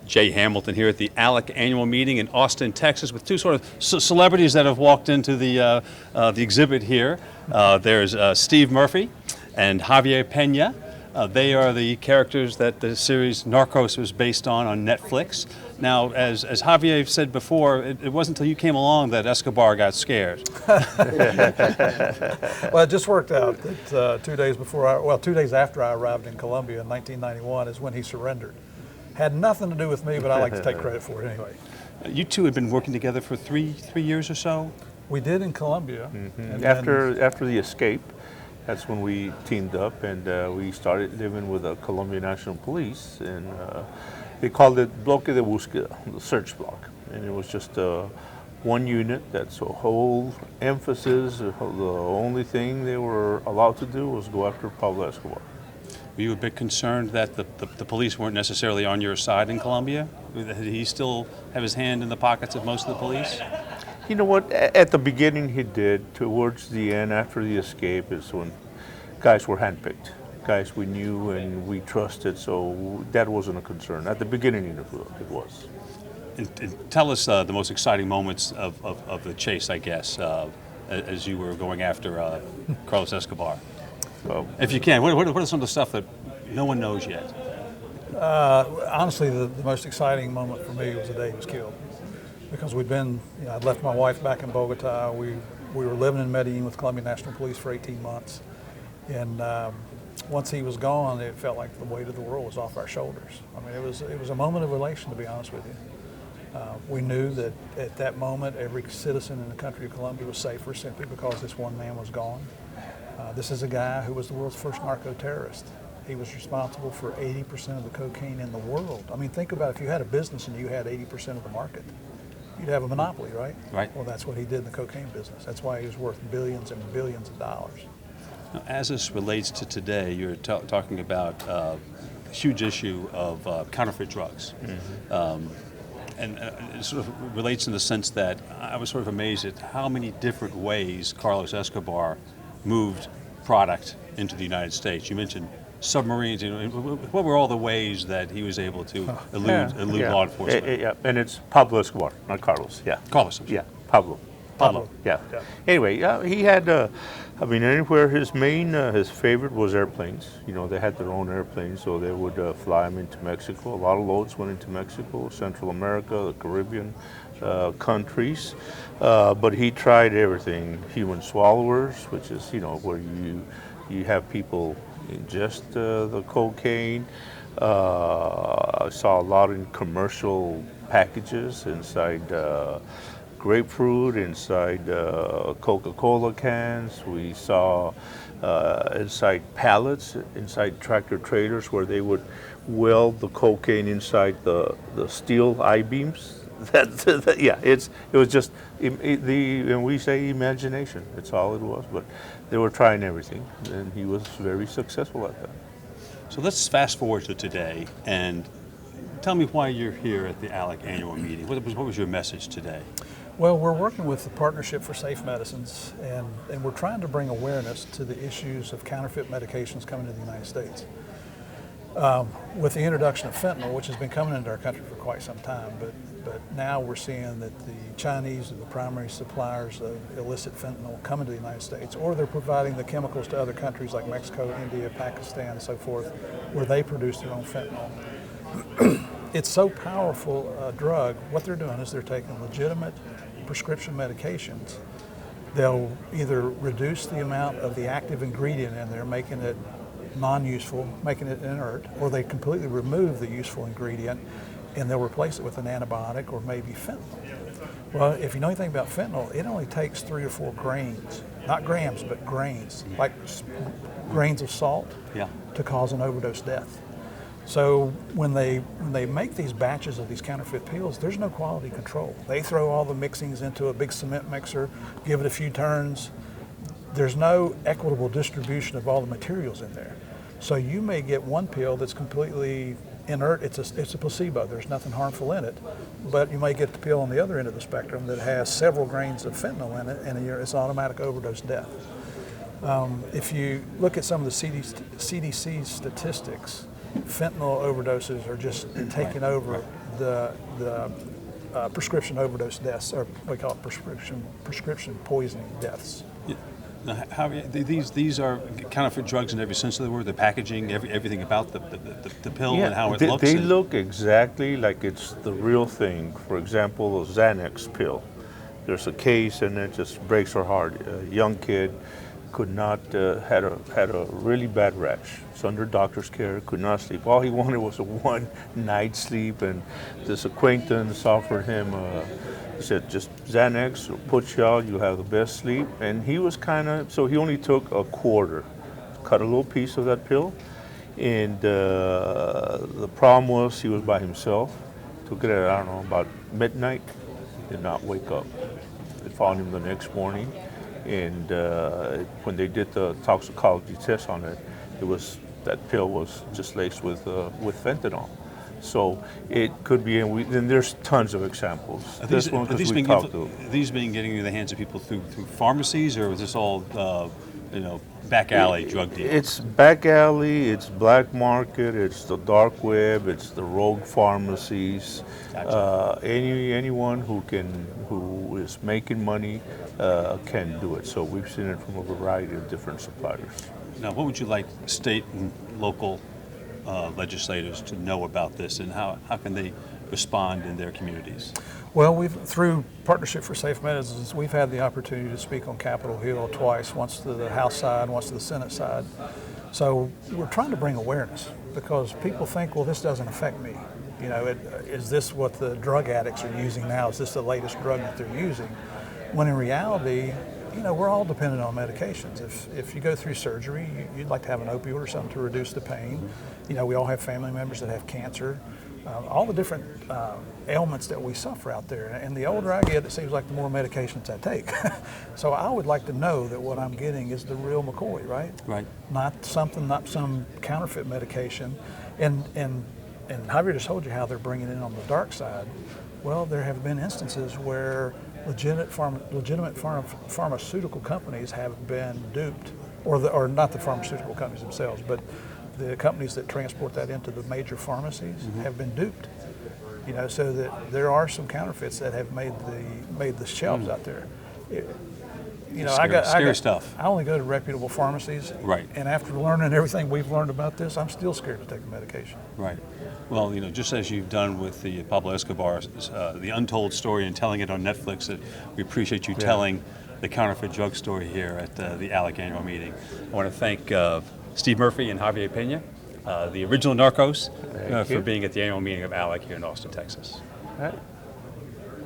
Jay Hamilton here at the ALEC annual meeting in Austin, Texas, with two sort of celebrities that have walked into the exhibit here. There's Steve Murphy and Javier Pena. They are the characters that the series Narcos was based on Netflix. Now, as Javier said before, it wasn't until you came along that Escobar got scared. Well, it just worked out that 2 days before, 2 days after I arrived in Colombia in 1991 is when he surrendered. Had nothing to do with me, but I like to take credit for it anyway. You two had been working together for three years or so? We did in Colombia. Mm-hmm. After the escape, that's when we teamed up and we started living with the Colombian National Police, and they called it Bloque de Búsqueda, the search block. And it was just one unit. That's a whole emphasis. The only thing they were allowed to do was go after Pablo Escobar. Were you a bit concerned that the police weren't necessarily on your side in Colombia? Did he still have his hand in the pockets of most of the police? You know what, at the beginning he did. Towards the end, after the escape, is when guys were handpicked. Guys we knew and we trusted, so that wasn't a concern. At the beginning it was. And tell us the most exciting moments of the chase, I guess, as you were going after Carlos Escobar. If you can, what are some of the stuff that no one knows yet? Honestly, the most exciting moment for me was the day he was killed. Because I'd left my wife back in Bogota. We were living in Medellin with Colombian National Police for 18 months. And once he was gone, it felt like the weight of the world was off our shoulders. I mean, it was a moment of elation, to be honest with you. We knew that at that moment, every citizen in the country of Colombia was safer simply because this one man was gone. This is a guy who was the world's first narco-terrorist. He was responsible for 80% of the cocaine in the world. I mean, think about if you had a business and you had 80% of the market. You'd have a monopoly, right? Right. Well, that's what he did in the cocaine business. That's why he was worth billions and billions of dollars. Now, as this relates to today, you're talking about a huge issue of counterfeit drugs. Mm-hmm. And it sort of relates in the sense that I was sort of amazed at how many different ways Carlos Escobar moved product into the United States. You mentioned submarines. What were all the ways that he was able to elude law enforcement? Yeah, and it's Pablo Escobar, not Carlos. Yeah, Carlos. Yeah, Pablo. Yeah. Anyway, he had. Anywhere his favorite was airplanes. You know, they had their own airplanes, so they would fly them into Mexico. A lot of loads went into Mexico, Central America, the Caribbean countries. But he tried everything. Human swallowers, which is, where you have people ingest the cocaine. I saw a lot in commercial packages inside grapefruit, inside Coca-Cola cans. We saw inside pallets, inside tractor trailers, where they would weld the cocaine inside the steel I-beams. It was just and we say imagination. That's all it was. But they were trying everything, and he was very successful at that. So let's fast forward to today, and tell me why you're here at the ALEC annual meeting. What was your message today? Well, we're working with the Partnership for Safe Medicines, and we're trying to bring awareness to the issues of counterfeit medications coming to the United States. With the introduction of fentanyl, which has been coming into our country for quite some time, but now we're seeing that the Chinese are the primary suppliers of illicit fentanyl coming to the United States, or they're providing the chemicals to other countries like Mexico, India, Pakistan, and so forth, where they produce their own fentanyl. It's so powerful a drug. What they're doing is they're taking legitimate prescription medications. They'll either reduce the amount of the active ingredient in there, making it non-useful, making it inert, or they completely remove the useful ingredient and they'll replace it with an antibiotic or maybe fentanyl. Well, if you know anything about fentanyl, it only takes 3 or 4 grains, not grams, but grains, like grains of salt, to cause an overdose death. So when they make these batches of these counterfeit pills, there's no quality control. They throw all the mixings into a big cement mixer, give it a few turns. There's no equitable distribution of all the materials in there. So you may get one pill that's completely inert. It's a placebo. There's nothing harmful in it. But you may get the pill on the other end of the spectrum that has several grains of fentanyl in it, and it's automatic overdose death. If you look at some of the CDC statistics, fentanyl overdoses are just taking over the prescription overdose deaths, or we call it prescription poisoning deaths. Yeah. Now, these are counterfeit drugs in every sense of the word. The packaging, everything about the pill and how it looks. They look exactly like it's the real thing. For example, a Xanax pill. There's a case and it just breaks her heart. A young kid could not, had a really bad rash. Was under doctor's care, could not sleep. All he wanted was a one night sleep, and this acquaintance offered him, he said, just Xanax, put you out, you'll have the best sleep. And he was so he only took a quarter, cut a little piece of that pill. And the problem was he was by himself, took it at, I don't know, about midnight, did not wake up. They found him the next morning. And when they did the toxicology test on it, that pill was just laced with fentanyl. So it could be, and there's tons of examples. Are these being getting in the hands of people through pharmacies, or is this all back alley drug deal? It's back alley, it's black market, it's the dark web, it's the rogue pharmacies. Gotcha. Anyone who is making money can do it. So we've seen it from a variety of different suppliers. Now, what would you like state and local legislators to know about this, and how can they respond in their communities? Well, through Partnership for Safe Medicines, we've had the opportunity to speak on Capitol Hill twice, once to the House side, once to the Senate side. So we're trying to bring awareness, because people think, well, this doesn't affect me. Is this what the drug addicts are using now? Is this the latest drug that they're using? When in reality, we're all dependent on medications. If you go through surgery, you'd like to have an opioid or something to reduce the pain. We all have family members that have cancer. All the different ailments that we suffer out there. And the older I get, it seems like the more medications I take. So I would like to know that what I'm getting is the real McCoy, right? Right. Not some counterfeit medication. And Javier just told you how they're bringing it in on the dark side. Well, there have been instances where legitimate pharmaceutical companies have been duped, or not the pharmaceutical companies themselves, but the companies that transport that into the major pharmacies have been duped. So that there are some counterfeits that have made the shelves out there. Scary stuff. I only go to reputable pharmacies. Right. And after learning everything we've learned about this, I'm still scared to take the medication. Right. Well, just as you've done with the Pablo Escobar, the untold story, and telling it on Netflix, that we appreciate you telling the counterfeit drug story here at the ALEC annual meeting. I want to thank Steve Murphy and Javier Pena, the original Narcos, for being at the annual meeting of ALEC here in Austin, Texas. All right.